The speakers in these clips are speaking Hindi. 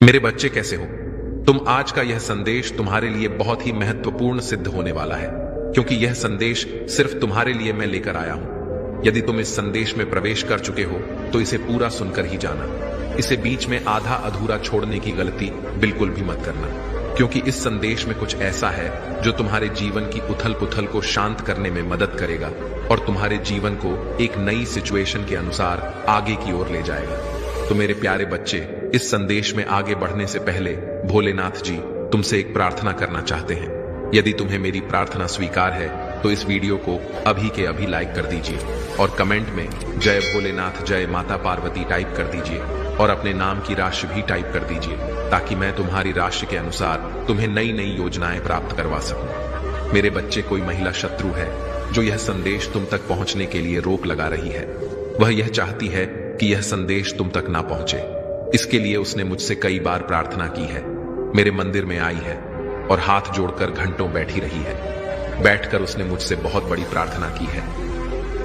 मेरे बच्चे कैसे हो? तुम आज का यह संदेश तुम्हारे लिए बहुत ही महत्वपूर्ण सिद्ध होने वाला है, क्योंकि यह संदेश सिर्फ तुम्हारे लिए मैं लेकर आया हूं। यदि तुम इस संदेश में प्रवेश कर चुके हो तो इसे पूरा सुनकर ही जाना। इसे बीच में आधा अधूरा छोड़ने की गलती बिल्कुल भी मत करना, क्योंकि इस संदेश में कुछ ऐसा है जो तुम्हारे जीवन की उथल पुथल को शांत करने में मदद करेगा और तुम्हारे जीवन को एक नई सिचुएशन के अनुसार आगे की ओर ले जाएगा। तो मेरे प्यारे बच्चे, इस संदेश में आगे बढ़ने से पहले भोलेनाथ जी तुमसे एक प्रार्थना करना चाहते हैं। यदि तुम्हें मेरी प्रार्थना स्वीकार है तो इस वीडियो को अभी के अभी लाइक कर दीजिए और कमेंट में जय भोलेनाथ जय माता पार्वती टाइप कर दीजिए और अपने नाम की राशि भी टाइप कर दीजिए, ताकि मैं तुम्हारी राशि के अनुसार तुम्हें नई नई योजनाएं प्राप्त करवा सकूं। मेरे बच्चे, कोई महिला शत्रु है जो यह संदेश तुम तक पहुंचने के लिए रोक लगा रही है। वह यह चाहती है कि यह संदेश तुम तक ना पहुंचे। इसके लिए उसने मुझसे कई बार प्रार्थना की है, मेरे मंदिर में आई है और हाथ जोड़कर घंटों बैठी रही है। बैठकर उसने मुझसे बहुत बड़ी प्रार्थना की है।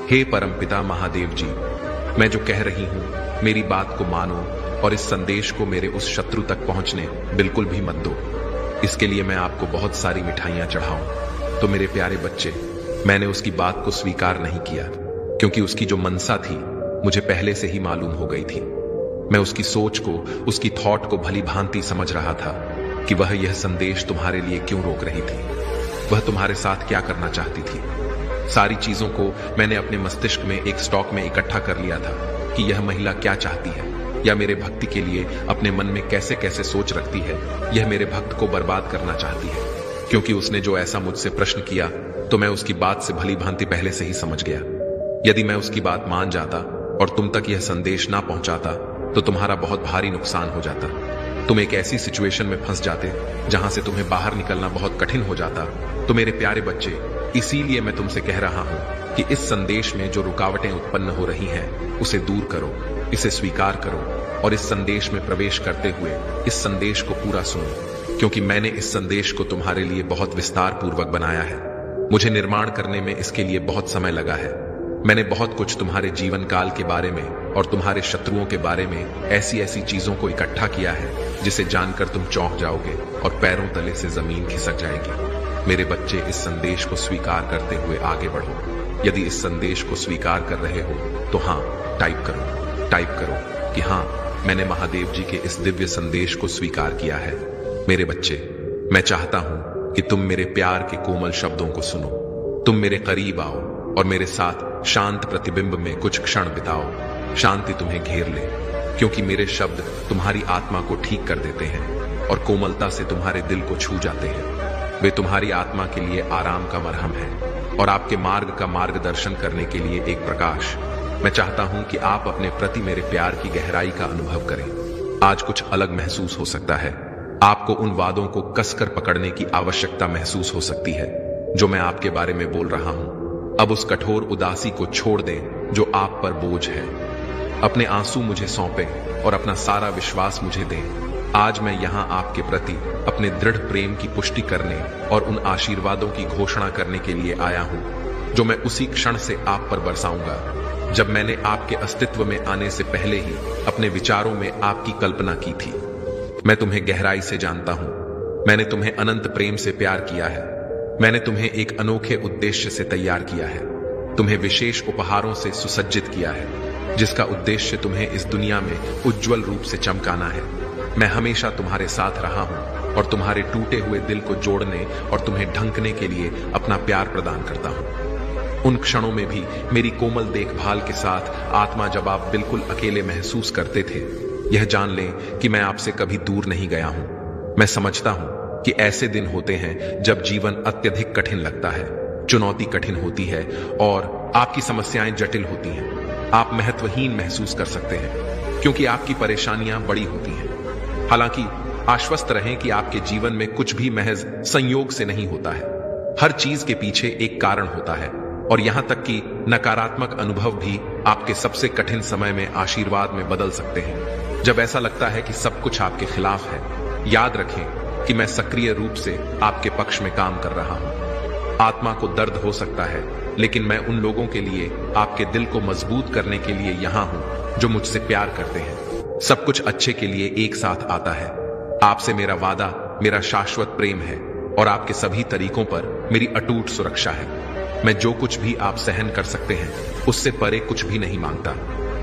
हे परमपिता महादेव जी, मैं जो कह रही हूं मेरी बात को मानो और इस संदेश को मेरे उस शत्रु तक पहुंचने बिल्कुल भी मत दो। इसके लिए मैं आपको बहुत सारी मिठाइयां चढ़ाऊं। तो मेरे प्यारे बच्चे, मैंने उसकी बात को स्वीकार नहीं किया, क्योंकि उसकी जो मनसा थी मुझे पहले से ही मालूम हो गई थी। मैं उसकी सोच को, उसकी थॉट को भली भांति समझ रहा था कि वह यह संदेश तुम्हारे लिए क्यों रोक रही थी, वह तुम्हारे साथ क्या करना चाहती थी। सारी चीजों को मैंने अपने मस्तिष्क में एक स्टॉक में इकट्ठा कर लिया था कि यह महिला क्या चाहती है, या मेरे भक्ति के लिए अपने मन में कैसे कैसे सोच रखती है। यह मेरे भक्त को बर्बाद करना चाहती है। क्योंकि उसने जो ऐसा मुझसे प्रश्न किया तो मैं उसकी बात से भली भांति पहले से ही समझ गया। यदि मैं उसकी बात मान जाता और तुम तक यह संदेश ना पहुंचाता तो तुम्हारा बहुत भारी नुकसान हो जाता। तुम एक ऐसी सिचुएशन में फंस जाते जहां से तुम्हें बाहर निकलना बहुत कठिन हो जाता। तो मेरे प्यारे बच्चे, इसीलिए मैं तुमसे कह रहा हूं कि इस संदेश में जो रुकावटें उत्पन्न हो रही हैं उसे दूर करो, इसे स्वीकार करो और इस संदेश में प्रवेश करते हुए इस संदेश को पूरा सुनो, क्योंकि मैंने इस संदेश को तुम्हारे लिए बहुत विस्तार पूर्वक बनाया है। मुझे निर्माण करने में इसके लिए बहुत समय लगा है। मैंने बहुत कुछ तुम्हारे जीवन काल के बारे में और तुम्हारे शत्रुओं के बारे में ऐसी ऐसी चीजों को इकट्ठा किया है जिसे जानकर तुम चौंक जाओगे और पैरों तले से जमीन खिसक जाएगी। मेरे बच्चे, इस संदेश को स्वीकार करते हुए आगे बढ़ो। यदि इस संदेश को स्वीकार कर रहे हो तो हाँ टाइप करो कि हाँ, मैंने महादेव जी के इस दिव्य संदेश को स्वीकार किया है। मेरे बच्चे, मैं चाहता हूं कि तुम मेरे प्यार के कोमल शब्दों को सुनो। तुम मेरे करीब आओ और मेरे साथ शांत प्रतिबिंब में कुछ क्षण बिताओ। शांति तुम्हें घेर ले, क्योंकि मेरे शब्द तुम्हारी आत्मा को ठीक कर देते हैं और कोमलता से तुम्हारे दिल को छू जाते हैं। वे तुम्हारी आत्मा के लिए आराम का मरहम है और आपके मार्ग का मार्गदर्शन करने के लिए एक प्रकाश। मैं चाहता हूं कि आप अपने प्रति मेरे प्यार की गहराई का अनुभव करें। आज कुछ अलग महसूस हो सकता है। आपको उन वादों को कसकर पकड़ने की आवश्यकता महसूस हो सकती है जो मैं आपके बारे में बोल रहा हूं। अब उस कठोर उदासी को छोड़ दें जो आप पर बोझ है। अपने आंसू मुझे सौंपें और अपना सारा विश्वास मुझे दें। आज मैं यहाँ आपके प्रति अपने दृढ़ प्रेम की पुष्टि करने और उन आशीर्वादों की घोषणा करने के लिए आया हूँ जो मैं उसी क्षण से आप पर बरसाऊंगा जब मैंने आपके अस्तित्व में आने से पहले ही अपने विचारों में आपकी कल्पना की थी। मैं तुम्हें गहराई से जानता हूं। मैंने तुम्हें अनंत प्रेम से प्यार किया है। मैंने तुम्हें एक अनोखे उद्देश्य से तैयार किया है। तुम्हें विशेष उपहारों से सुसज्जित किया है, जिसका उद्देश्य तुम्हें इस दुनिया में उज्जवल रूप से चमकाना है। मैं हमेशा तुम्हारे साथ रहा हूं और तुम्हारे टूटे हुए दिल को जोड़ने और तुम्हें ढंकने के लिए अपना प्यार प्रदान करता हूं। उन क्षणों में भी मेरी कोमल देखभाल के साथ आत्मा, जब आप बिल्कुल अकेले महसूस करते थे, यह जान लें कि मैं आपसे कभी दूर नहीं गया हूं। मैं समझता हूं कि ऐसे दिन होते हैं जब जीवन अत्यधिक कठिन लगता है, चुनौती कठिन होती है और आपकी समस्याएं जटिल होती हैं। आप महत्वहीन महसूस कर सकते हैं क्योंकि आपकी परेशानियां बड़ी होती हैं। हालांकि आश्वस्त रहें कि आपके जीवन में कुछ भी महज संयोग से नहीं होता है। हर चीज के पीछे एक कारण होता है और यहां तक कि नकारात्मक अनुभव भी आपके सबसे कठिन समय में आशीर्वाद में बदल सकते हैं। जब ऐसा लगता है कि सब कुछ आपके खिलाफ है, याद रखें कि मैं सक्रिय रूप से आपके पक्ष में काम कर रहा हूं। आत्मा को दर्द हो सकता है, लेकिन मैं उन लोगों के लिए, आपके दिल को मजबूत करने के लिए यहां हूं जो मुझसे प्यार करते हैं। सब कुछ अच्छे के लिए एक साथ आता है। आपसे मेरा वादा मेरा शाश्वत प्रेम है और आपके सभी तरीकों पर मेरी अटूट सुरक्षा है। मैं जो कुछ भी आप सहन कर सकते हैं उससे परे कुछ भी नहीं मांगता।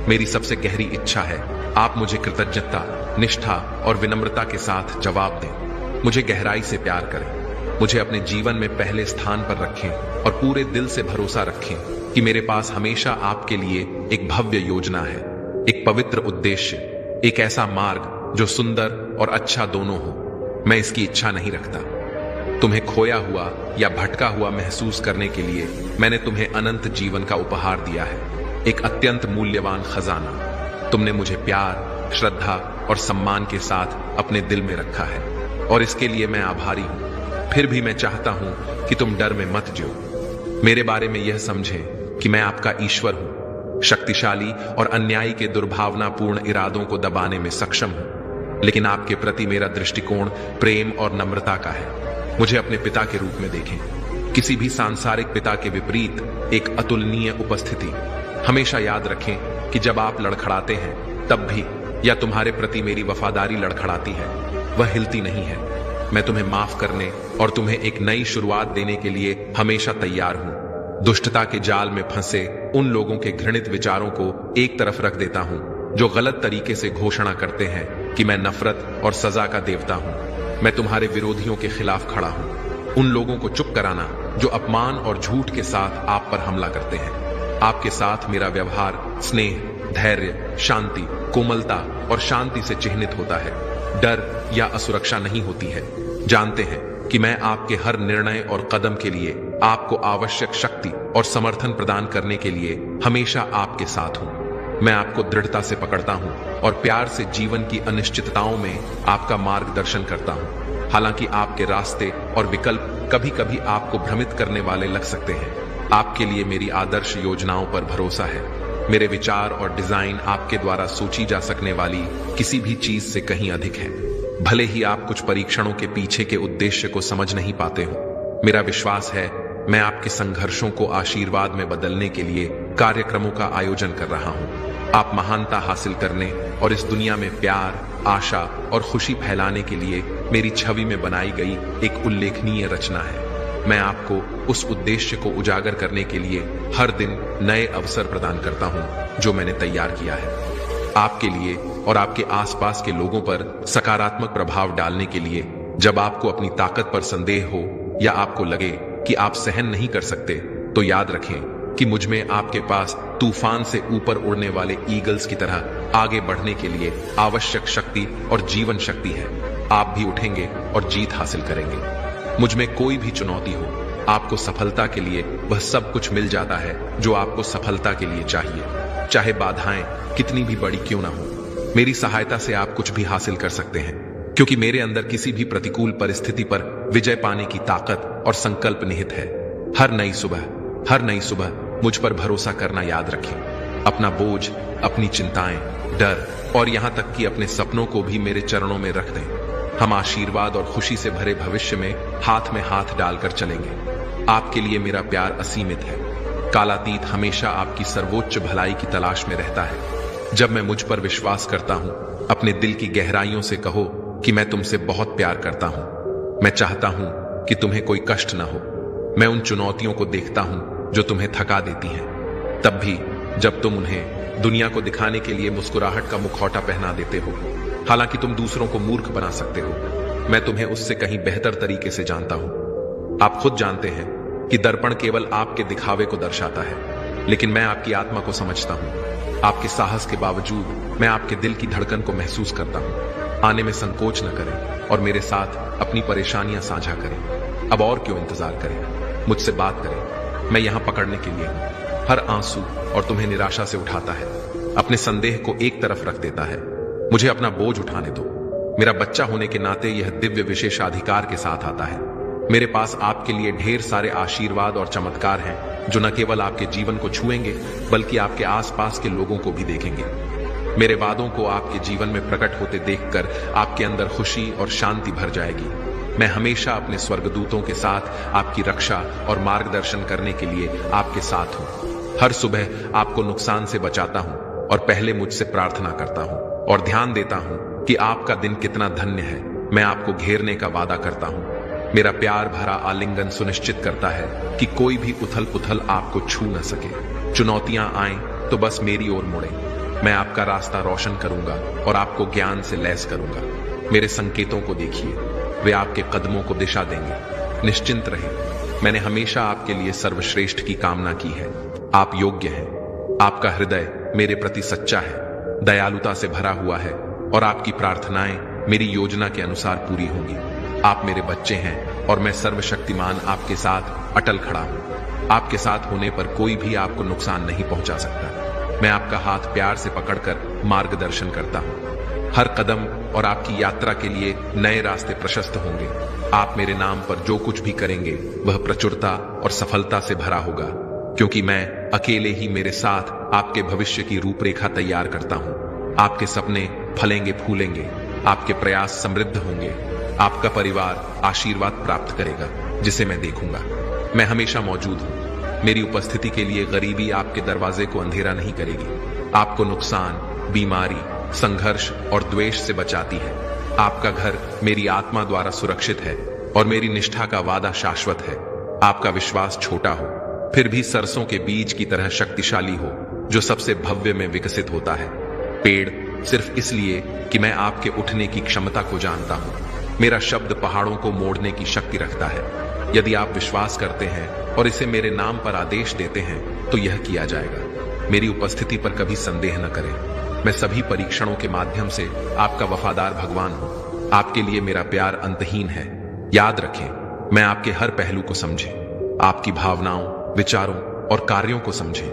मेरी सबसे गहरी इच्छा है आप मुझे कृतज्ञता, निष्ठा और विनम्रता के साथ जवाब दें। मुझे गहराई से प्यार करें, मुझे अपने जीवन में पहले स्थान पर रखें और पूरे दिल से भरोसा रखें कि मेरे पास हमेशा आपके लिए एक भव्य योजना है, एक पवित्र उद्देश्य, एक ऐसा मार्ग जो सुंदर और अच्छा दोनों हो। मैं इसकी इच्छा नहीं रखता। तुम्हें खोया हुआ या भटका हुआ महसूस करने के लिए मैंने तुम्हें अनंत जीवन का उपहार दिया है, एक अत्यंत मूल्यवान खजाना। तुमने मुझे प्यार, श्रद्धा और सम्मान के साथ अपने दिल में रखा है और इसके लिए मैं आभारी हूं। फिर भी मैं चाहता हूं कि तुम डर में मत जियो। मेरे बारे में यह समझें कि मैं आपका ईश्वर हूं, शक्तिशाली और अन्यायी के दुर्भावनापूर्ण इरादों को दबाने में सक्षम हूं, लेकिन आपके प्रति मेरा दृष्टिकोण प्रेम और नम्रता का है। मुझे अपने पिता के रूप में देखें, किसी भी सांसारिक पिता के विपरीत एक अतुलनीय उपस्थिति। हमेशा याद रखें कि जब आप लड़खड़ाते हैं तब भी या तुम्हारे प्रति मेरी वफादारी लड़खड़ाती है, वह हिलती नहीं है। मैं तुम्हें माफ करने और तुम्हें एक नई शुरुआत देने के लिए हमेशा तैयार हूं। दुष्टता के जाल में फंसे उन लोगों के घृणित विचारों को एक तरफ रख देता हूं जो गलत तरीके से घोषणा करते हैं कि मैं नफरत और सजा का देवता हूं। मैं तुम्हारे विरोधियों के खिलाफ खड़ा हूं, उन लोगों को चुप कराना जो अपमान और झूठ के साथ आप पर हमला करते हैं। आपके साथ मेरा व्यवहार स्नेह, धैर्य, शांति, कोमलता और शांति से चिह्नित होता है। डर या असुरक्षा नहीं होती है। जानते हैं कि मैं आपके हर निर्णय और कदम के लिए आपको आवश्यक शक्ति और समर्थन प्रदान करने के लिए हमेशा आपके साथ हूं। मैं आपको दृढ़ता से पकड़ता हूं और प्यार से जीवन की अनिश्चितताओं में आपका मार्गदर्शन करता हूं। हालांकि आपके रास्ते और विकल्प कभी कभी आपको भ्रमित करने वाले लग सकते हैं, आपके लिए मेरी आदर्श योजनाओं पर भरोसा है। मेरे विचार और डिजाइन आपके द्वारा सोची जा सकने वाली किसी भी चीज से कहीं अधिक है। भले ही आप कुछ परीक्षणों के पीछे के उद्देश्य को समझ नहीं पाते हो, मेरा विश्वास है मैं आपके संघर्षों को आशीर्वाद में बदलने के लिए कार्यक्रमों का आयोजन कर रहा हूं। आप महानता हासिल करने और इस दुनिया में प्यार, आशा और खुशी फैलाने के लिए मेरी छवि में बनाई गई एक उल्लेखनीय रचना है। मैं आपको उस उद्देश्य को उजागर करने के लिए हर दिन नए अवसर प्रदान करता हूं जो मैंने तैयार किया है। आपके लिए और आपके आसपास के लोगों पर सकारात्मक प्रभाव डालने के लिए जब आपको अपनी ताकत पर संदेह हो या आपको लगे कि आप सहन नहीं कर सकते, तो याद रखें कि मुझ में आपके पास तूफान से ऊपर उड़ने वाले ईगल्स की तरह आगे बढ़ने के लिए आवश्यक शक्ति और जीवन शक्ति है। आप भी उठेंगे और जीत हासिल करेंगे। मुझ में कोई भी चुनौती हो, आपको सफलता के लिए वह सब कुछ मिल जाता है जो आपको सफलता के लिए चाहिए, चाहे बाधाएं कितनी भी बड़ी क्यों ना हो। मेरी सहायता से आप कुछ भी हासिल कर सकते हैं, क्योंकि मेरे अंदर किसी भी प्रतिकूल परिस्थिति पर विजय पाने की ताकत और संकल्प निहित है। हर नई सुबह मुझ पर भरोसा करना याद रखें। अपना बोझ, अपनी चिंताएं, डर और यहां तक कि अपने सपनों को भी मेरे चरणों में रख दें। हम आशीर्वाद और खुशी से भरे भविष्य में हाथ डालकर चलेंगे। आपके लिए मेरा प्यार असीमित है। कालातीत हमेशा आपकी सर्वोच्च भलाई की तलाश में रहता है। जब मैं मुझ पर विश्वास करता हूं, अपने दिल की गहराइयों से कहो कि मैं तुमसे बहुत प्यार करता हूं। मैं चाहता हूं कि तुम्हें कोई कष्ट न हो। मैं उन चुनौतियों को देखता हूं जो तुम्हें थका देती हैं। तब भी जब तुम उन्हें दुनिया को दिखाने के लिए मुस्कुराहट का मुखौटा पहना देते हो, हालांकि तुम दूसरों को मूर्ख बना सकते हो, मैं तुम्हें उससे कहीं बेहतर तरीके से जानता हूं। आप खुद जानते हैं कि दर्पण केवल आपके दिखावे को दर्शाता है, लेकिन मैं आपकी आत्मा को समझता हूं। आपके साहस के बावजूद मैं आपके दिल की धड़कन को महसूस करता हूं। आने में संकोच न करें और मेरे साथ अपनी परेशानियां साझा करें। अब और क्यों इंतजार करें, मुझसे बात करें। मैं यहां पकड़ने के लिए हूं। हर आंसू और तुम्हें निराशा से उठाता है, अपने संदेह को एक तरफ रख देता है। मुझे अपना बोझ उठाने दो। मेरा बच्चा होने के नाते यह दिव्य विशेषाधिकार के साथ आता है। मेरे पास आपके लिए ढेर सारे आशीर्वाद और चमत्कार हैं जो न केवल आपके जीवन को छुएंगे बल्कि आपके आसपास के लोगों को भी देखेंगे। मेरे वादों को आपके जीवन में प्रकट होते देखकर आपके अंदर खुशी और शांति भर जाएगी। मैं हमेशा अपने स्वर्गदूतों के साथ आपकी रक्षा और मार्गदर्शन करने के लिए आपके साथ हूं। हर सुबह आपको नुकसान से बचाता हूं और पहले मुझसे प्रार्थना करता हूं और ध्यान देता हूं कि आपका दिन कितना धन्य है। मैं आपको घेरने का वादा करता हूं। मेरा प्यार भरा आलिंगन सुनिश्चित करता है कि कोई भी उथल पुथल आपको छू न सके। चुनौतियां आएं तो बस मेरी ओर मुड़े। मैं आपका रास्ता रोशन करूंगा और आपको ज्ञान से लैस करूंगा। मेरे संकेतों को देखिए, वे आपके कदमों को दिशा देंगे। निश्चिंत रहे, मैंने हमेशा आपके लिए सर्वश्रेष्ठ की कामना की है। आप योग्य हैं। आपका हृदय मेरे प्रति सच्चा है, दयालुता से भरा हुआ है और आपकी प्रार्थनाएं मेरी योजना के अनुसार पूरी होंगी। आप मेरे बच्चे हैं और मैं सर्वशक्तिमान आपके साथ अटल खड़ा हूं। आपके साथ होने पर कोई भी आपको नुकसान नहीं पहुंचा सकता। मैं आपका हाथ प्यार से पकड़कर मार्गदर्शन करता हूं। हर कदम और आपकी यात्रा के लिए नए रास्ते प्रशस्त होंगे। आप मेरे नाम पर जो कुछ भी करेंगे वह प्रचुरता और सफलता से भरा होगा, क्योंकि मैं अकेले ही मेरे साथ आपके भविष्य की रूपरेखा तैयार करता हूं। आपके सपने फलेंगे फूलेंगे, आपके प्रयास समृद्ध होंगे, आपका परिवार आशीर्वाद प्राप्त करेगा जिसे मैं देखूंगा। मैं हमेशा मौजूद हूं। मेरी उपस्थिति के लिए गरीबी आपके दरवाजे को अंधेरा नहीं करेगी। आपको नुकसान, बीमारी, संघर्ष और द्वेष से बचाती है। आपका घर मेरी आत्मा द्वारा सुरक्षित है और मेरी निष्ठा का वादा शाश्वत है। आपका विश्वास छोटा हो फिर भी सरसों के बीज की तरह शक्तिशाली हो, जो सबसे भव्य में विकसित होता है। पेड़ सिर्फ इसलिए कि मैं आपके उठने की क्षमता को जानता हूं। मेरा शब्द पहाड़ों को मोड़ने की शक्ति रखता है। यदि आप विश्वास करते हैं और इसे मेरे नाम पर आदेश देते हैं तो यह किया जाएगा। मेरी उपस्थिति पर कभी संदेह न करें। मैं सभी परीक्षणों के माध्यम से आपका वफादार भगवान हूं। आपके लिए मेरा प्यार अंतहीन है। याद रखें, मैं आपके हर पहलू को समझे, आपकी भावनाओं, विचारों और कार्यों को समझे।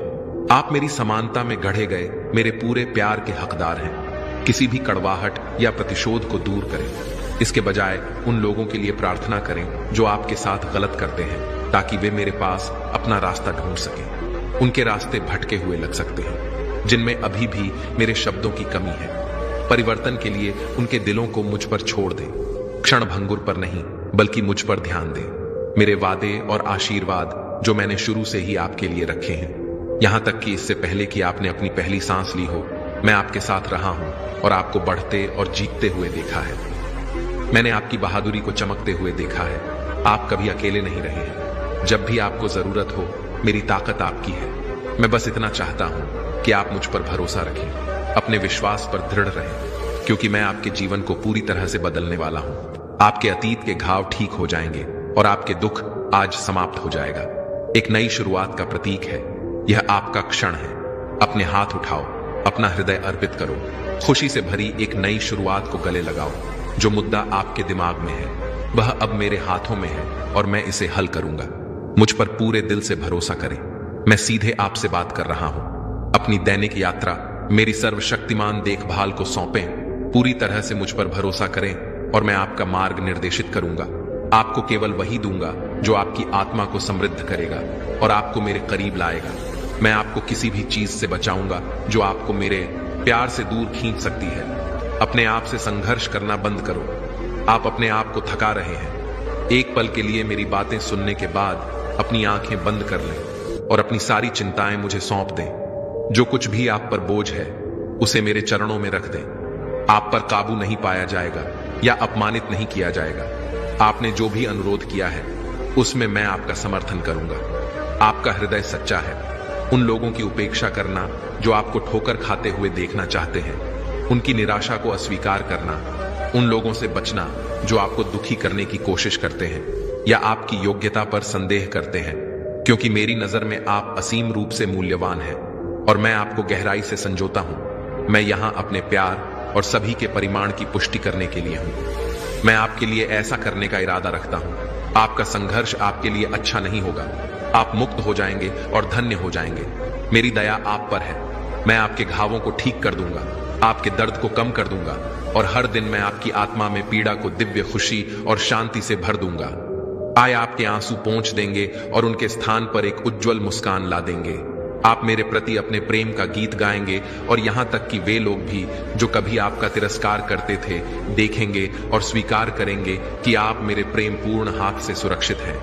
आप मेरी समानता में गढ़े गए मेरे पूरे प्यार के हकदार हैं। किसी भी कड़वाहट या प्रतिशोध को दूर करें। इसके बजाय उन लोगों के लिए प्रार्थना करें जो आपके साथ गलत करते हैं, ताकि वे मेरे पास अपना रास्ता ढूंढ सकें। उनके रास्ते भटके हुए लग सकते हैं, जिनमें अभी भी मेरे शब्दों की कमी है। परिवर्तन के लिए उनके दिलों को मुझ पर छोड़ दें। क्षण भंगुर पर नहीं, बल्कि मुझ पर ध्यान दें। मेरे वादे और आशीर्वाद जो मैंने शुरू से ही आपके लिए रखे हैं, यहां तक कि इससे पहले कि आपने अपनी पहली सांस ली हो, मैं आपके साथ रहा हूं और आपको बढ़ते और जीतते हुए देखा है। मैंने आपकी बहादुरी को चमकते हुए देखा है। आप कभी अकेले नहीं रहे हैं। जब भी आपको जरूरत हो, मेरी ताकत आपकी है। मैं बस इतना चाहता हूं कि आप मुझ पर भरोसा रखें, अपने विश्वास पर दृढ़ रहें, क्योंकि मैं आपके जीवन को पूरी तरह से बदलने वाला हूं। आपके अतीत के घाव ठीक हो जाएंगे और आपके दुख आज समाप्त हो जाएगा। एक नई शुरुआत का प्रतीक है। यह आपका क्षण है। अपने हाथ उठाओ, अपना हृदय अर्पित करो, खुशी से भरी एक नई शुरुआत को गले लगाओ। जो मुद्दा आपके दिमाग में है वह अब मेरे हाथों में है और मैं इसे हल करूंगा। मुझ पर पूरे दिल से भरोसा करें। मैं सीधे आपसे बात कर रहा हूं। अपनी दैनिक यात्रा मेरी सर्वशक्तिमान देखभाल को सौंपें। पूरी तरह से मुझ पर भरोसा करें और मैं आपका मार्ग निर्देशित करूंगा। आपको केवल वही दूंगा जो आपकी आत्मा को समृद्ध करेगा और आपको मेरे करीब लाएगा। मैं आपको किसी भी चीज से बचाऊंगा जो आपको मेरे प्यार से दूर खींच सकती है। अपने आप से संघर्ष करना बंद करो। आप अपने आप को थका रहे हैं। एक पल के लिए मेरी बातें सुनने के बाद अपनी आंखें बंद कर लें और अपनी सारी चिंताएं मुझे सौंप दें। जो कुछ भी आप पर बोझ है उसे मेरे चरणों में रख दें। आप पर काबू नहीं पाया जाएगा या अपमानित नहीं किया जाएगा। आपने जो भी अनुरोध किया है उसमें मैं आपका समर्थन करूंगा। आपका हृदय सच्चा है। उन लोगों की उपेक्षा करना जो आपको ठोकर खाते हुए देखना चाहते हैं। उनकी निराशा को अस्वीकार करना। उन लोगों से बचना जो आपको दुखी करने की कोशिश करते हैं या आपकी योग्यता पर संदेह करते हैं, क्योंकि मेरी नजर में आप असीम रूप से मूल्यवान हैं और मैं आपको गहराई से संजोता हूं। मैं यहां अपने प्यार और सभी के परिमाण की पुष्टि करने के लिए हूं। मैं आपके लिए ऐसा करने का इरादा रखता हूं। आपका संघर्ष आपके लिए अच्छा नहीं होगा। आप मुक्त हो जाएंगे और धन्य हो जाएंगे। मेरी दया आप पर है। मैं आपके घावों को ठीक कर दूंगा, आपके दर्द को कम कर दूंगा और हर दिन मैं आपकी आत्मा में पीड़ा को दिव्य खुशी और शांति से भर दूंगा। आय आपके आंसू पोंछ देंगे और उनके स्थान पर एक उज्जवल मुस्कान ला देंगे। आप मेरे प्रति अपने प्रेम का गीत गाएंगे और यहां तक कि वे लोग भी जो कभी आपका तिरस्कार करते थे देखेंगे और स्वीकार करेंगे कि आप मेरे प्रेम पूर्ण हाथ से सुरक्षित हैं।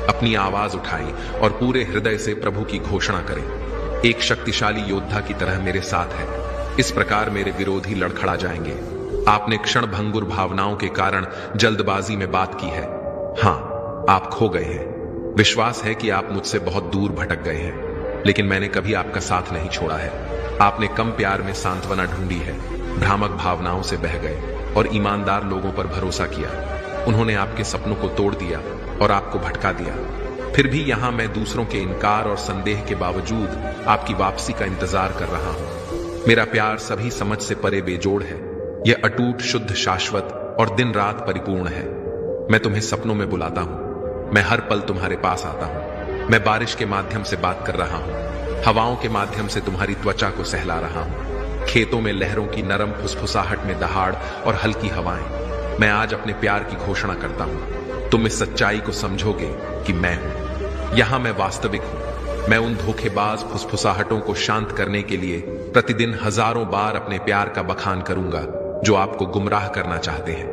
अपनी आवाज उठाएं और पूरे हृदय से प्रभु की घोषणा करें। एक शक्तिशाली योद्धा की तरह मेरे साथ है। इस प्रकार मेरे विरोधी लड़खड़ा जाएंगे। आपने क्षण भंगुर भावनाओं के कारण जल्दबाजी में बात की है। हाँ, आप खो गए हैं। विश्वास है कि आप मुझसे बहुत दूर भटक गए हैं, लेकिन मैंने कभी आपका साथ नहीं छोड़ा है। आपने कम प्यार में सांत्वना ढूंढी है, भ्रामक भावनाओं से बह गए और ईमानदार लोगों पर भरोसा किया। उन्होंने आपके सपनों को तोड़ दिया और आपको भटका दिया। फिर भी यहां मैं दूसरों के इनकार और संदेह के बावजूद आपकी वापसी का इंतजार कर रहा हूं। मेरा प्यार सभी समझ से परे बेजोड़ है। यह अटूट, शुद्ध, शाश्वत और दिन रात परिपूर्ण है। मैं तुम्हें सपनों में बुलाता हूं। मैं हर पल तुम्हारे पास आता हूं। मैं बारिश के माध्यम से बात कर रहा हूं, हवाओं के माध्यम से तुम्हारी त्वचा को सहला रहा हूं, खेतों में लहरों की नरम फुसफुसाहट में दहाड़ और हल्की हवाएं। मैं आज अपने प्यार की घोषणा करता हूं। तुम इस सच्चाई को समझोगे कि मैं हूं। यहां मैं वास्तविक हूं। मैं उन धोखेबाज फुसफुसाहटों को शांत करने के लिए प्रतिदिन हजारों बार अपने प्यार का बखान करूंगा जो आपको गुमराह करना चाहते हैं।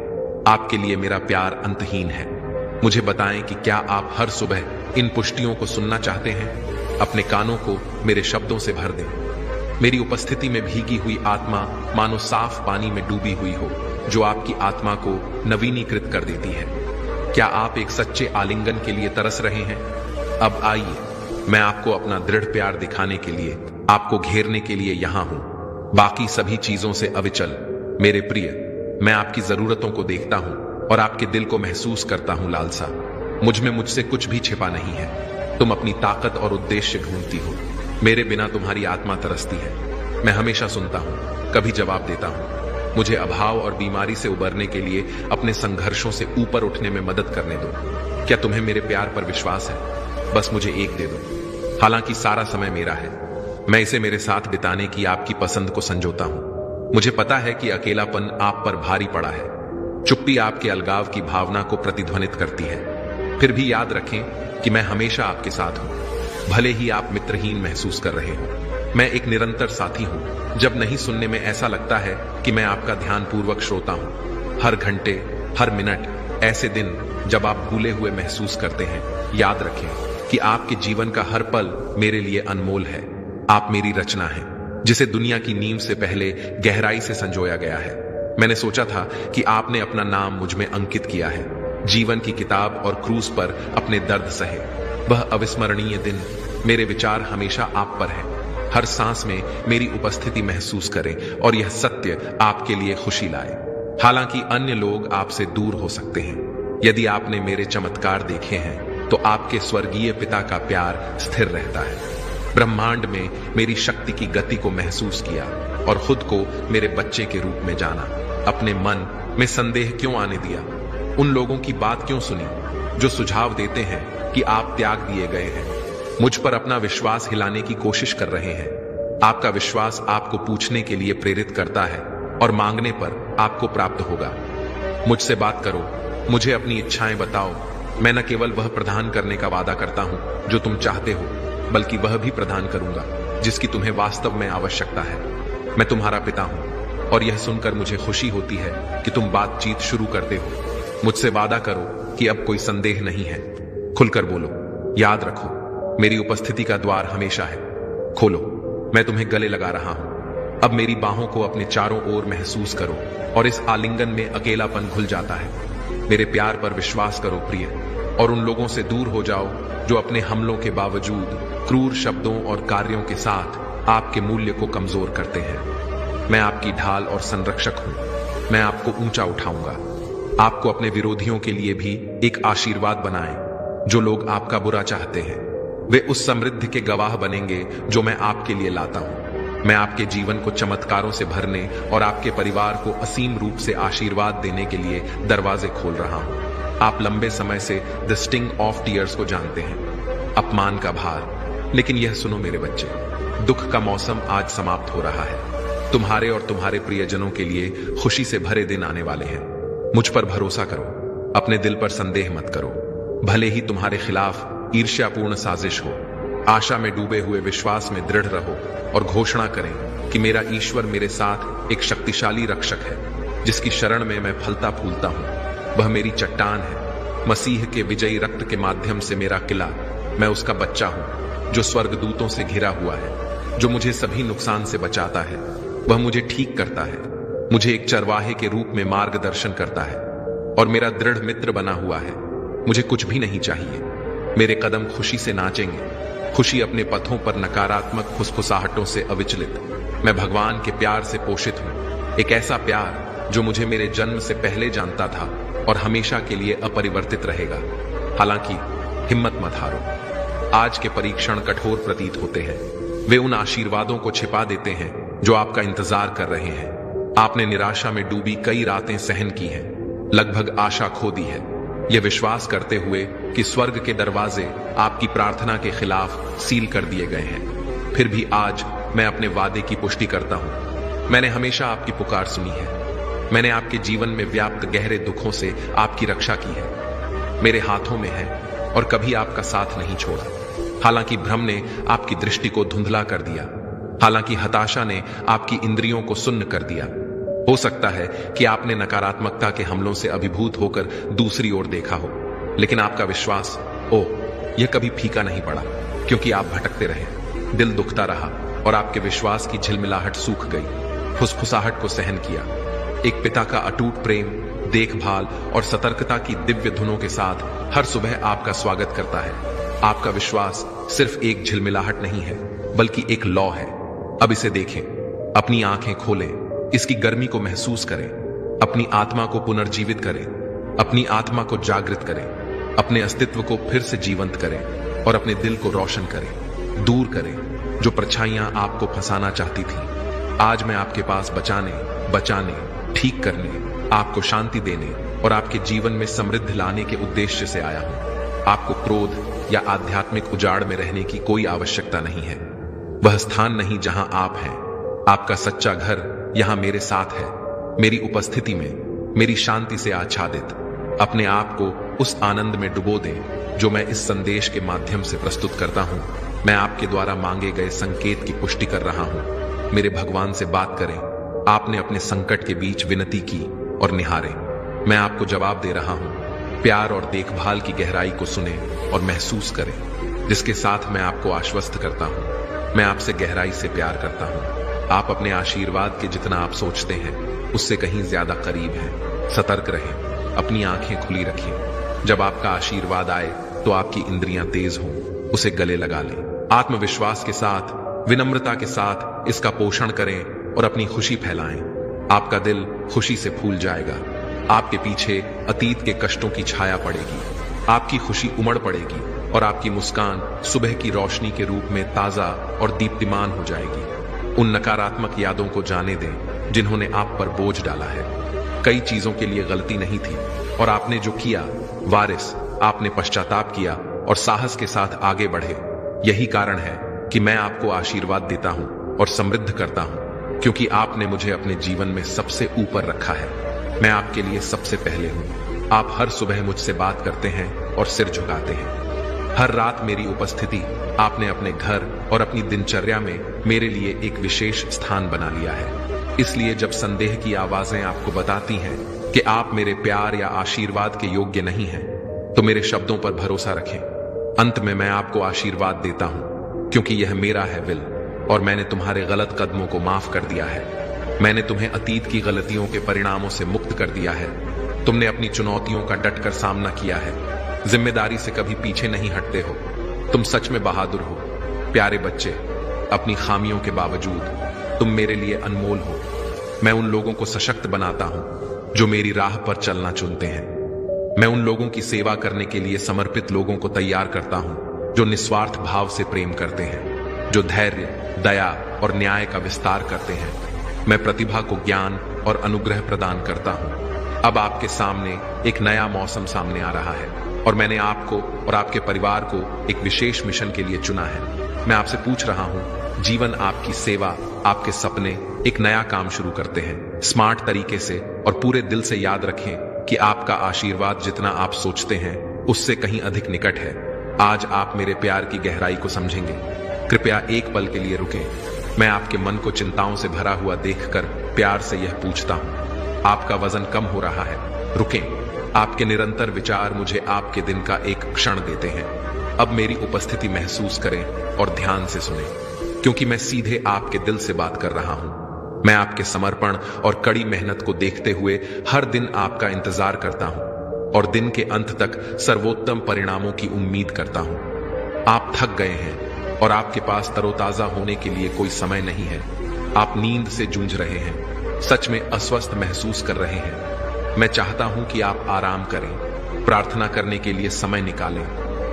आपके लिए मेरा प्यार अंतहीन है। मुझे बताएं कि क्या आप हर सुबह इन पुष्टियों को सुनना चाहते हैं? अपने कानों को मेरे शब्दों से भर दें। मेरी उपस्थिति में भीगी हुई आत्मा मानो साफ पानी में डूबी हुई हो, जो आपकी आत्मा को नवीनीकृत कर देती है। क्या आप एक सच्चे आलिंगन के लिए तरस रहे हैं? अब आइए, मैं आपको अपना दृढ़ प्यार दिखाने के लिए, आपको घेरने के लिए यहां हूं, बाकी सभी चीजों से अविचल। मेरे प्रिय, मैं आपकी जरूरतों को देखता हूं और आपके दिल को महसूस करता हूं लालसा। मुझ में मुझसे कुछ भी छिपा नहीं है। तुम अपनी ताकत और उद्देश्य ढूंढती हो। मेरे बिना तुम्हारी आत्मा तरसती है। मैं हमेशा सुनता हूं, कभी जवाब देता हूं। मुझे अभाव और बीमारी से उबरने के लिए अपने संघर्षों से ऊपर उठने में मदद करने दो। क्या तुम्हें मेरे प्यार पर विश्वास है? बस मुझे एक दे दो। हालांकि सारा समय मेरा है, मैं इसे मेरे साथ बिताने की आपकी पसंद को संजोता हूं। मुझे पता है कि अकेलापन आप पर भारी पड़ा है। चुप्पी आपके अलगाव की भावना को प्रतिध्वनित करती है। फिर भी याद रखें कि मैं हमेशा आपके साथ हूं, भले ही आप मित्रहीन महसूस कर रहे हो। मैं एक निरंतर साथी हूं। जब नहीं सुनने में ऐसा लगता है कि मैं आपका ध्यानपूर्वक श्रोता हूं। हर घंटे, हर मिनट, ऐसे दिन जब आप भूले हुए महसूस करते हैं, याद रखें कि आपके जीवन का हर पल मेरे लिए अनमोल है। आप मेरी रचना है, जिसे दुनिया की नींव से पहले गहराई से संजोया गया है। मैंने सोचा था कि आपने अपना नाम मुझ में अंकित किया है। जीवन की किताब और क्रूज पर अपने दर्द सहे। वह अविस्मरणीय दिन। मेरे विचार हमेशा आप पर है। हर सांस में मेरी उपस्थिति महसूस करें और यह सत्य आपके लिए खुशी लाए। हालांकि अन्य लोग आपसे दूर हो सकते हैं, यदि आपने मेरे चमत्कार देखे हैं तो आपके स्वर्गीय पिता का प्यार स्थिर रहता है। ब्रह्मांड में मेरी शक्ति की गति को महसूस किया और खुद को मेरे बच्चे के रूप में जाना। अपने मन में संदेह क्यों आने दिया? उन लोगों की बात क्यों सुनी जो सुझाव देते हैं कि आप त्याग दिए गए हैं? मुझ पर अपना विश्वास हिलाने की कोशिश कर रहे हैं। आपका विश्वास आपको पूछने के लिए प्रेरित करता है और मांगने पर आपको प्राप्त होगा। मुझसे बात करो, मुझे अपनी इच्छाएं बताओ। मैं न केवल वह प्रदान करने का वादा करता हूं जो तुम चाहते हो, बल्कि वह भी प्रदान करूंगा जिसकी तुम्हें वास्तव में आवश्यकता है। मैं तुम्हारा पिता हूं और यह सुनकर मुझे खुशी होती है कि तुम बातचीत शुरू करते हो। मुझसे वादा करो कि अब कोई संदेह नहीं है। खुलकर बोलो। याद रखो, मेरी उपस्थिति का द्वार हमेशा है। खोलो, मैं तुम्हें गले लगा रहा हूं। अब मेरी बाहों को अपने चारों ओर महसूस करो और इस आलिंगन में अकेलापन घुल जाता है। मेरे प्यार पर विश्वास करो प्रिय, और उन लोगों से दूर हो जाओ जो अपने हमलों के बावजूद क्रूर शब्दों और कार्यों के साथ आपके मूल्य को कमजोर करते हैं। मैं आपकी ढाल और संरक्षक हूं। मैं आपको ऊंचा उठाऊंगा। आपको अपने विरोधियों के लिए भी एक आशीर्वाद बनाएं। जो लोग आपका बुरा चाहते हैं, वे उस समृद्धि के गवाह बनेंगे जो मैं आपके लिए लाता हूं। मैं आपके जीवन को चमत्कारों से भरने और आपके परिवार को असीम रूप से आशीर्वाद देने के लिए दरवाजे खोल रहा हूं। आप लंबे समय से द स्टिंग ऑफ टीयर्स को जानते हैं, अपमान का भार। लेकिन यह सुनो मेरे बच्चे, दुख का मौसम आज समाप्त हो रहा है। तुम्हारे और तुम्हारे प्रियजनों के लिए खुशी से भरे दिन आने वाले हैं। मुझ पर भरोसा करो, अपने दिल पर संदेह मत करो। भले ही तुम्हारे खिलाफ ईर्ष्यापूर्ण साजिश हो, आशा में डूबे हुए विश्वास में दृढ़ रहो और घोषणा करें कि मेरा ईश्वर मेरे साथ एक शक्तिशाली रक्षक है, जिसकी शरण में मैं फलता फूलता हूं। वह मेरी चट्टान है, मसीह के विजयी रक्त के माध्यम से मेरा किला। मैं उसका बच्चा हूं जो स्वर्गदूतों से घिरा हुआ है, जो मुझे सभी नुकसान से बचाता है। वह मुझे ठीक करता है, मुझे एक चरवाहे के रूप में मार्गदर्शन करता है और मेरा दृढ़ मित्र बना हुआ है। मुझे कुछ भी नहीं चाहिए। मेरे कदम खुशी से नाचेंगे, खुशी अपने पथों पर नकारात्मक फुसफुसाहटों से अविचलित। मैं भगवान के प्यार से पोषित हूं, एक ऐसा प्यार जो मुझे मेरे जन्म से पहले जानता था और हमेशा के लिए अपरिवर्तित रहेगा। हालांकि हिम्मत मत हारो। आज के परीक्षण कठोर प्रतीत होते हैं। वे उन आशीर्वादों को छिपा देते हैं जो आपका इंतजार कर रहे हैं। आपने निराशा में डूबी कई रातें सहन की हैं, लगभग आशा खो दी है, यह विश्वास करते हुए कि स्वर्ग के दरवाजे आपकी प्रार्थना के खिलाफ सील कर दिए गए हैं। फिर भी आज मैं अपने वादे की पुष्टि करता हूं। मैंने हमेशा आपकी पुकार सुनी है। मैंने आपके जीवन में व्याप्त गहरे दुखों से आपकी रक्षा की है। मेरे हाथों में है और कभी आपका साथ नहीं छोड़ा। हालांकि भ्रम ने आपकी दृष्टि को धुंधला कर दिया, हालांकि हताशा ने आपकी इंद्रियों को सुन्न कर दिया। हो सकता है कि आपने नकारात्मकता के हमलों से अभिभूत होकर दूसरी ओर देखा हो, लेकिन आपका विश्वास, यह कभी फीका नहीं पड़ा, क्योंकि आप भटकते रहे। दिल दुखता रहा और आपके विश्वास की झिलमिलाहट सूख गई। फुसफुसाहट को सहन किया। एक पिता का अटूट प्रेम, देखभाल और सतर्कता की दिव्य धुनों के साथ हर सुबह आपका स्वागत करता है। आपका विश्वास सिर्फ एक झिलमिलाहट नहीं है, बल्कि एक लौ है। अब इसे देखें, अपनी आंखें खोलें, इसकी गर्मी को महसूस करें, अपनी आत्मा को पुनर्जीवित करें, अपनी आत्मा को जागृत करें, अपने अस्तित्व को फिर से जीवंत करें और अपने दिल को रोशन करें, दूर करें जो परछाइयां आपको फंसाना चाहती थी। आज मैं आपके पास बचाने, ठीक करने, आपको शांति देने और आपके जीवन में समृद्धि लाने के उद्देश्य से आया हूं। आपको क्रोध या आध्यात्मिक उजाड़ में रहने की कोई आवश्यकता नहीं है। वह स्थान नहीं जहां आप हैं। आपका सच्चा घर यहां मेरे साथ है, मेरी उपस्थिति में, मेरी शांति से आच्छादित। अपने आप को उस आनंद में डुबो दें जो मैं इस संदेश के माध्यम से प्रस्तुत करता हूं। मैं आपके द्वारा मांगे गए संकेत की पुष्टि कर रहा हूं। मेरे भगवान से बात करें। आपने अपने संकट के बीच विनती की और निहारे। मैं आपको जवाब दे रहा हूं। प्यार और देखभाल की गहराई को सुने और महसूस करें, जिसके साथ मैं आपको आश्वस्त करता हूं। मैं आपसे गहराई से प्यार करता हूं। आप अपने आशीर्वाद के जितना आप सोचते हैं उससे कहीं ज्यादा करीब हैं। सतर्क रहें, अपनी आंखें खुली रखें। जब आपका आशीर्वाद आए तो आपकी इंद्रियां तेज हों, उसे गले लगा लें। आत्मविश्वास के साथ, विनम्रता के साथ इसका पोषण करें और अपनी खुशी फैलाएं। आपका दिल खुशी से फूल जाएगा। आपके पीछे अतीत के कष्टों की छाया पड़ेगी। आपकी खुशी उमड़ पड़ेगी और आपकी मुस्कान सुबह की रोशनी के रूप में ताजा और दीप्तिमान हो जाएगी। उन नकारात्मक यादों को जाने दें जिन्होंने आप पर बोझ डाला है। कई चीजों के लिए गलती नहीं थी और आपने जो किया, वारिस, आपने पश्चाताप किया और साहस के साथ आगे बढ़े। यही कारण है कि मैं आपको आशीर्वाद देता हूं और समृद्ध करता हूं, क्योंकि आपने मुझे अपने जीवन में सबसे ऊपर रखा है। मैं आपके लिए सबसे पहले हूं। आप हर सुबह मुझसे बात करते हैं और सिर झुकाते हैं। हर रात मेरी उपस्थिति आपने अपने घर और अपनी दिनचर्या में मेरे लिए एक विशेष स्थान बना लिया है। इसलिए जब संदेह की आवाजें आपको बताती हैं कि आप मेरे प्यार या आशीर्वाद के योग्य नहीं हैं, तो मेरे शब्दों पर भरोसा रखें। अंत में मैं आपको आशीर्वाद देता हूं, क्योंकि यह मेरा है विल और मैंने तुम्हारे गलत कदमों को माफ कर दिया है। मैंने तुम्हें अतीत की गलतियों के परिणामों से मुक्त कर दिया है। तुमने अपनी चुनौतियों का डटकर सामना किया है। जिम्मेदारी से कभी पीछे नहीं हटते हो। तुम सच में बहादुर हो। प्यारे बच्चे, अपनी खामियों के बावजूद तुम मेरे लिए अनमोल हो। मैं उन लोगों को सशक्त बनाता हूं जो मेरी राह पर चलना चुनते हैं। मैं उन लोगों की सेवा करने के लिए समर्पित लोगों को तैयार करता हूं जो निस्वार्थ भाव से प्रेम करते हैं, जो धैर्य, दया और न्याय का विस्तार करते हैं। मैं प्रतिभा को ज्ञान और अनुग्रह प्रदान करता हूं। अब आपके सामने एक नया मौसम सामने आ रहा है और मैंने आपको और आपके परिवार को एक विशेष मिशन के लिए चुना है। मैं आपसे पूछ रहा हूं, जीवन, आपकी सेवा, आपके सपने एक नया काम शुरू करते हैं। स्मार्ट तरीके से और पूरे दिल से याद रखें कि आपका आशीर्वाद जितना आप सोचते हैं उससे कहीं अधिक निकट है। आज आप मेरे प्यार की गहराई को समझेंगे। कृपया एक पल के लिए रुकें। मैं आपके मन को चिंताओं से भरा हुआ देखकर प्यार से यह पूछता हूं, आपका वजन कम हो रहा है। रुकें। आपके निरंतर विचार मुझे आपके दिन का एक क्षण देते हैं। अब मेरी उपस्थिति महसूस करें और ध्यान से सुनें, क्योंकि मैं सीधे आपके दिल से बात कर रहा हूं। मैं आपके समर्पण और कड़ी मेहनत को देखते हुए हर दिन आपका इंतजार करता हूं और दिन के अंत तक सर्वोत्तम परिणामों की उम्मीद करता हूं। आप थक गए हैं और आपके पास तरोताजा होने के लिए कोई समय नहीं है। आप नींद से जूझ रहे हैं, सच में अस्वस्थ महसूस कर रहे हैं। मैं चाहता हूं कि आप आराम करें, प्रार्थना करने के लिए समय निकालें,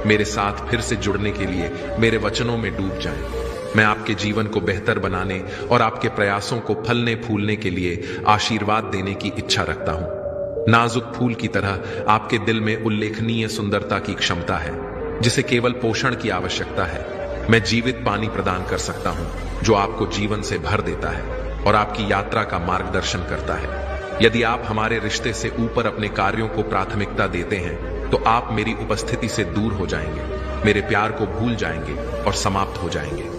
मेरे साथ फिर से जुड़ने के लिए मेरे वचनों में डूब जाएं। मैं आपके जीवन को बेहतर बनाने और आपके प्रयासों को फलने फूलने के लिए आशीर्वाद देने की इच्छा रखता हूं। नाजुक फूल की तरह आपके दिल में उल्लेखनीय सुंदरता की क्षमता है, जिसे केवल पोषण की आवश्यकता है। मैं जीवित पानी प्रदान कर सकता हूं, जो आपको जीवन से भर देता है और आपकी यात्रा का मार्गदर्शन करता है। यदि आप हमारे रिश्ते से ऊपर अपने कार्यों को प्राथमिकता देते हैं, तो आप मेरी उपस्थिति से दूर हो जाएंगे, मेरे प्यार को भूल जाएंगे और समाप्त हो जाएंगे।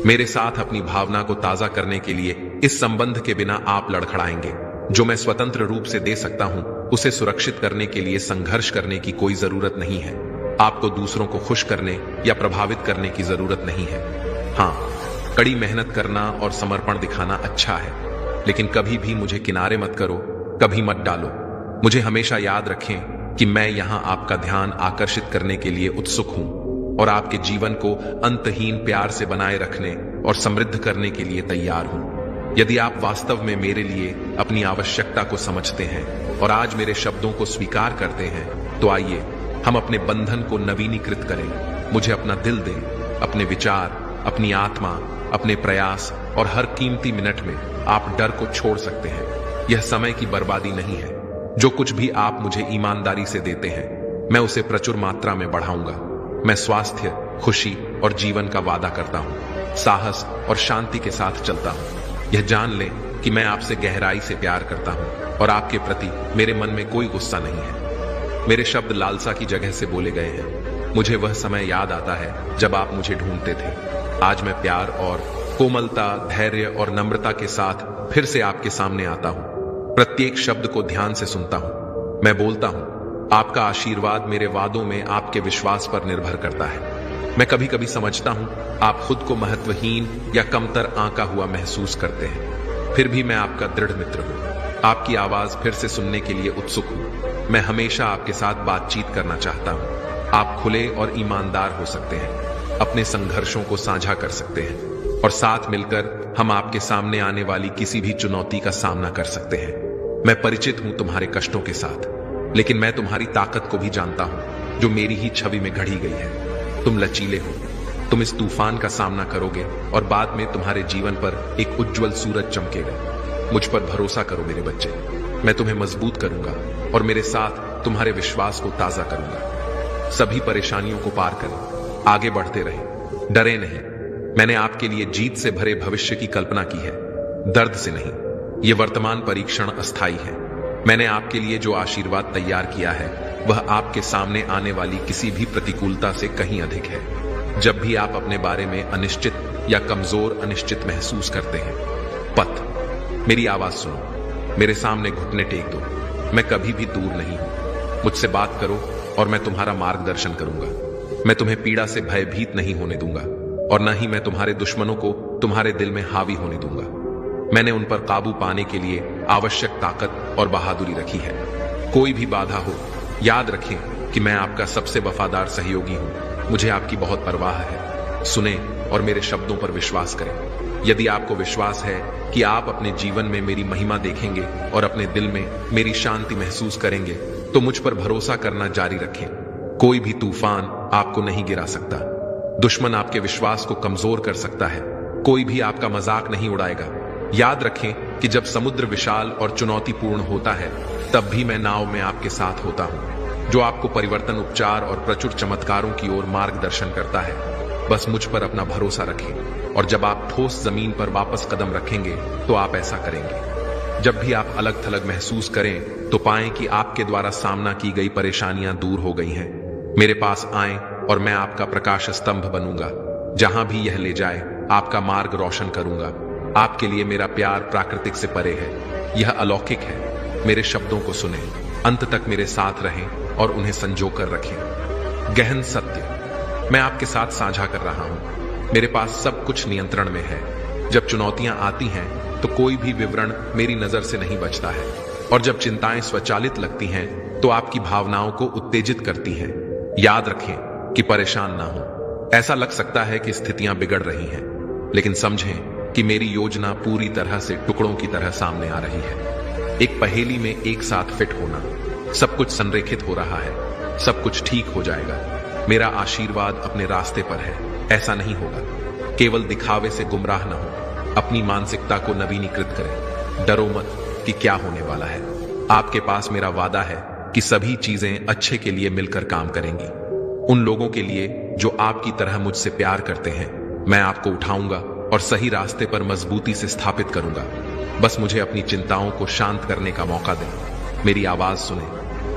मेरे साथ अपनी भावना को ताजा करने के लिए इस संबंध के बिना आप लड़खड़ाएंगे। जो मैं स्वतंत्र रूप से दे सकता हूं, उसे सुरक्षित करने के लिए संघर्ष करने की कोई जरूरत नहीं है। आपको दूसरों को खुश करने या प्रभावित करने की जरूरत नहीं है। हाँ, कड़ी मेहनत करना और समर्पण दिखाना अच्छा है, लेकिन कभी भी मुझे किनारे मत करो, कभी मत डालो। मुझे हमेशा याद रखें कि मैं यहां आपका ध्यान आकर्षित करने के लिए उत्सुक हूं और आपके जीवन को अंतहीन प्यार से बनाए रखने और समृद्ध करने के लिए तैयार हूं। यदि आप वास्तव में मेरे लिए अपनी आवश्यकता को समझते हैं और आज मेरे शब्दों को स्वीकार करते हैं, तो आइए हम अपने बंधन को नवीनीकृत करें। मुझे अपना दिल दें, अपने विचार, अपनी आत्मा, अपने प्रयास और हर कीमती मिनट में आप डर को छोड़ सकते हैं। यह समय की बर्बादी नहीं है। जो कुछ भी आप मुझे ईमानदारी से देते हैं, मैं उसे प्रचुर मात्रा में बढ़ाऊंगा। मैं स्वास्थ्य, खुशी और जीवन का वादा करता हूं, साहस और शांति के साथ चलता हूं। यह जान लें कि मैं आपसे गहराई से प्यार करता हूं और आपके प्रति मेरे मन में कोई गुस्सा नहीं है। मेरे शब्द लालसा की जगह से बोले गए हैं। मुझे वह समय याद आता है जब आप मुझे ढूंढते थे। आज मैं प्यार और कोमलता, धैर्य और नम्रता के साथ फिर से आपके सामने आता हूं। प्रत्येक शब्द को ध्यान से सुनता हूं। मैं बोलता हूं, आपका आशीर्वाद मेरे वादों में आपके विश्वास पर निर्भर करता है। मैं कभी कभी समझता हूं आप खुद को महत्वहीन या कमतर आंका हुआ महसूस करते हैं, फिर भी मैं आपका दृढ़ मित्र हूं। आपकी आवाज फिर से सुनने के लिए उत्सुक हूं। मैं हमेशा आपके साथ बातचीत करना चाहता हूं। आप खुले और ईमानदार हो सकते हैं, अपने संघर्षों को साझा कर सकते हैं और साथ मिलकर हम आपके सामने आने वाली किसी भी चुनौती का सामना कर सकते हैं। मैं परिचित हूं तुम्हारे कष्टों के साथ, लेकिन मैं तुम्हारी ताकत को भी जानता हूं, जो मेरी ही छवि में घड़ी गई है। तुम लचीले हो, तुम इस तूफान का सामना करोगे और बाद में तुम्हारे जीवन पर एक उज्जवल सूरज चमकेगा। मुझ पर भरोसा करो मेरे बच्चे, मैं तुम्हें मजबूत करूंगा और मेरे साथ तुम्हारे विश्वास को ताजा करूंगा। सभी परेशानियों को पार करें, आगे बढ़ते रहें, डरे नहीं। मैंने आपके लिए जीत से भरे भविष्य की कल्पना की है, दर्द से नहीं। ये वर्तमान परीक्षण अस्थायी है। मैंने आपके लिए जो आशीर्वाद तैयार किया है, वह आपके सामने आने वाली किसी भी प्रतिकूलता से कहीं अधिक है। जब भी आप अपने बारे में अनिश्चित या कमजोर अनिश्चित महसूस करते हैं, पथ मेरी आवाज सुनो, मेरे सामने घुटने टेक दो। मैं कभी भी दूर नहीं हूं। मुझसे बात करो और मैं तुम्हारा मार्गदर्शन करूंगा। मैं तुम्हें पीड़ा से भयभीत नहीं होने दूंगा और न ही मैं तुम्हारे दुश्मनों को तुम्हारे दिल में हावी होने दूंगा। मैंने उन पर काबू पाने के लिए आवश्यक ताकत और बहादुरी रखी है। कोई भी बाधा हो, याद रखें कि मैं आपका सबसे वफादार सहयोगी हूं। मुझे आपकी बहुत परवाह है। सुने और मेरे शब्दों पर विश्वास करें। यदि आपको विश्वास है कि आप अपने जीवन में मेरी महिमा देखेंगे और अपने दिल में मेरी शांति महसूस करेंगे, तो मुझ पर भरोसा करना जारी रखें। कोई भी तूफान आपको नहीं गिरा सकता। दुश्मन आपके विश्वास को कमजोर कर सकता है, कोई भी आपका मजाक नहीं उड़ाएगा। याद रखें कि जब समुद्र विशाल और चुनौतीपूर्ण होता है, तब भी मैं नाव में आपके साथ होता हूं, जो आपको परिवर्तन, उपचार और प्रचुर चमत्कारों की ओर मार्गदर्शन करता है। बस मुझ पर अपना भरोसा रखें और जब आप ठोस जमीन पर वापस कदम रखेंगे, तो आप ऐसा करेंगे। जब भी आप अलग थलग महसूस करें, तो पाएं कि आपके द्वारा सामना की गई परेशानियां दूर हो गई हैं। मेरे पास आएं और मैं आपका प्रकाश स्तंभ बनूंगा। जहां भी यह ले जाए, आपका मार्ग रोशन करूंगा। आपके लिए मेरा प्यार प्राकृतिक से परे है, यह अलौकिक है। मेरे शब्दों को सुने, अंत तक मेरे साथ रहें और उन्हें संजोकर रखें। गहन सत्य मैं आपके साथ साझा कर रहा हूं। मेरे पास सब कुछ नियंत्रण में है। जब चुनौतियां आती हैं, तो कोई भी विवरण मेरी नजर से नहीं बचता है। और जब चिंताएं स्वचालित लगती हैं तो आपकी भावनाओं को उत्तेजित करती हैं। याद रखें कि परेशान ना हो। ऐसा लग सकता है कि स्थितियां बिगड़ रही हैं, लेकिन समझें कि मेरी योजना पूरी तरह से टुकड़ों की तरह सामने आ रही है। एक पहेली में एक साथ फिट होना। सब कुछ संरेखित हो रहा है, सब कुछ ठीक हो जाएगा। मेरा आशीर्वाद अपने रास्ते पर है। ऐसा नहीं होगा। केवल दिखावे से गुमराह न हो। अपनी मानसिकता को नवीनीकृत करें। डरो मत कि क्या होने वाला है। आपके पास मेरा वादा है कि सभी चीजें अच्छे के लिए मिलकर काम करेंगी। उन लोगों के लिए जो आपकी तरह मुझसे प्यार करते हैं, मैं आपको उठाऊंगा और सही रास्ते पर मजबूती से स्थापित करूंगा। बस मुझे अपनी चिंताओं को शांत करने का मौका दें। मेरी आवाज सुने,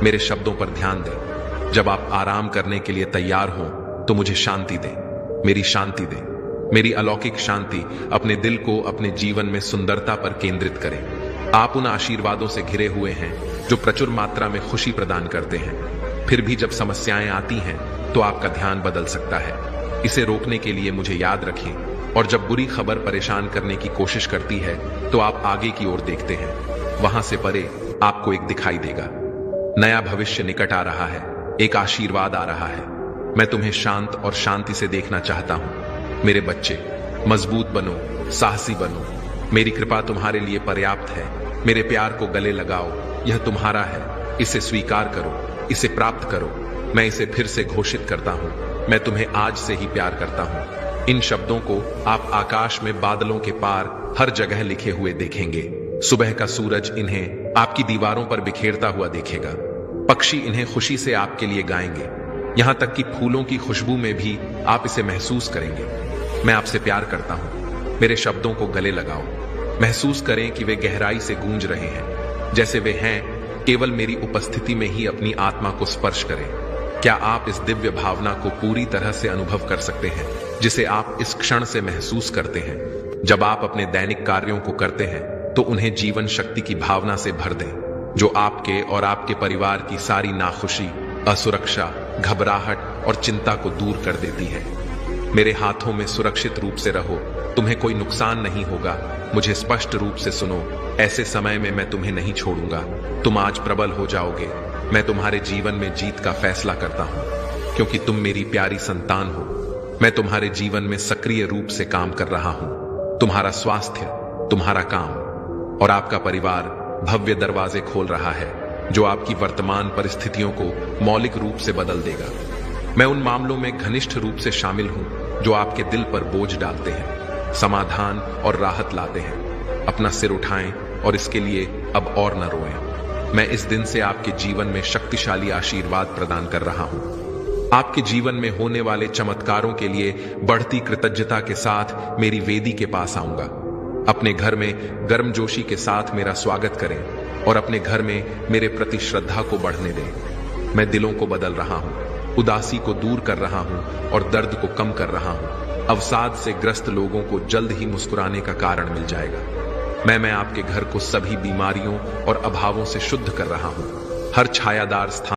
मेरे शब्दों पर ध्यान दें। जब आप आराम करने के लिए तैयार हो तो मुझे शांति दें, मेरी शांति दें। मेरी अलौकिक शांति अपने दिल को अपने जीवन में सुंदरता पर केंद्रित करें। आप उन आशीर्वादों से घिरे हुए हैं जो प्रचुर मात्रा में खुशी प्रदान करते हैं। फिर भी जब समस्याएं आती हैं तो आपका ध्यान बदल सकता है। इसे रोकने के लिए मुझे याद रखें। और जब बुरी खबर परेशान करने की कोशिश करती है तो आप आगे की ओर देखते हैं। वहां से परे आपको एक दिखाई देगा। नया भविष्य निकट आ रहा है। एक आशीर्वाद आ रहा है। मैं तुम्हें शांत और शांति से देखना चाहता हूं। मेरे बच्चे, मजबूत बनो, साहसी बनो। मेरी कृपा तुम्हारे लिए पर्याप्त है। मेरे प्यार को गले लगाओ। यह तुम्हारा है। इसे स्वीकार करो, इसे प्राप्त करो। मैं इसे फिर से घोषित करता हूं। मैं तुम्हें आज से ही प्यार करता हूं। इन शब्दों को आप आकाश में बादलों के पार हर जगह लिखे हुए देखेंगे। सुबह का सूरज इन्हें आपकी दीवारों पर बिखेरता हुआ देखेगा। पक्षी इन्हें खुशी से आपके लिए गाएंगे। यहां तक कि फूलों की खुशबू में भी आप इसे महसूस करेंगे। मैं आपसे प्यार करता हूं। मेरे शब्दों को गले लगाओ। महसूस करें कि वे गहराई से गूंज रहे हैं, जैसे वे हैं केवल मेरी उपस्थिति में ही अपनी आत्मा को स्पर्श करें। क्या आप इस दिव्य भावना को पूरी तरह से अनुभव कर सकते हैं, जिसे आप इस क्षण से महसूस करते हैं? जब आप अपने दैनिक कार्यों को करते हैं तो उन्हें जीवन शक्ति की भावना से भर दें, जो आपके और आपके परिवार की सारी नाखुशी, असुरक्षा, घबराहट और चिंता को दूर कर देती है। मेरे हाथों में सुरक्षित रूप से रहो। तुम्हें कोई नुकसान नहीं होगा। मुझे स्पष्ट रूप से सुनो। ऐसे समय में मैं तुम्हें नहीं छोड़ूंगा। तुम आज प्रबल हो जाओगे। मैं तुम्हारे जीवन में जीत का फैसला करता हूं, क्योंकि तुम मेरी प्यारी संतान हो। मैं तुम्हारे जीवन में सक्रिय रूप से काम कर रहा हूं। तुम्हारा स्वास्थ्य, तुम्हारा काम और आपका परिवार भव्य दरवाजे खोल रहा है, जो आपकी वर्तमान परिस्थितियों को मौलिक रूप से बदल देगा। मैं उन मामलों में घनिष्ठ रूप से शामिल हूं जो आपके दिल पर बोझ डालते हैं, समाधान और राहत लाते हैं। अपना सिर उठाएं और इसके लिए अब और न रोएं। मैं इस दिन से आपके जीवन में शक्तिशाली आशीर्वाद प्रदान कर रहा हूं। आपके जीवन में होने वाले चमत्कारों के लिए बढ़ती कृतज्ञता के साथ मेरी वेदी के पास आऊंगा। अपने घर में गर्मजोशी के साथ मेरा स्वागत करें और अपने घर में मेरे प्रति श्रद्धा को बढ़ने दें। मैं दिलों को बदल रहा हूं, उदासी को दूर कर रहा हूं और दर्द को कम कर रहा हूं। अवसाद से ग्रस्त लोगों को जल्द ही मुस्कुराने का कारण मिल जाएगा। मैं आपके घर को सभी बीमारियों और अभावों से शुद्ध कर रहा हूं। हर छायादार स्थान